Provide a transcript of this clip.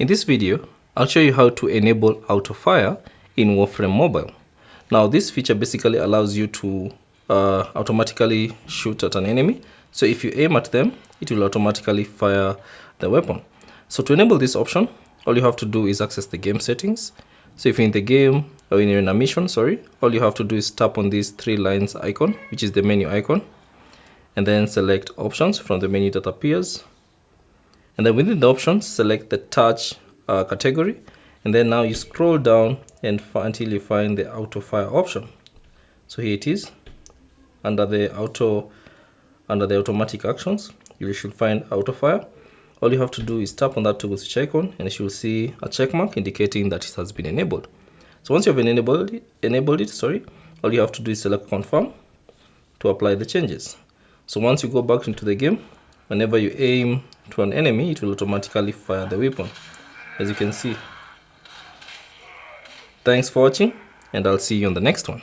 In this video, I'll show you how to enable auto fire in Warframe Mobile. Now this feature basically allows you to automatically shoot at an enemy. So if you aim at them, it will automatically fire the weapon. So to enable this option, all you have to do is access the game settings. So if you're in the game or you're in a mission, all you have to do is tap on these three lines icon, which is the menu icon, and then select options from the menu that appears. And then within the options, select the touch category, and then now you scroll down and until you find the auto fire option. So here it is under the automatic actions. You should find auto fire. All you have to do is tap on that toggle switch icon, and you should see a check mark indicating that it has been enabled. So once you have enabled it, all you have to do is select confirm to apply the changes. So once you go back into the game, whenever you aim to an enemy, it will automatically fire the weapon, as you can see. Thanks for watching, and I'll see you on the next one.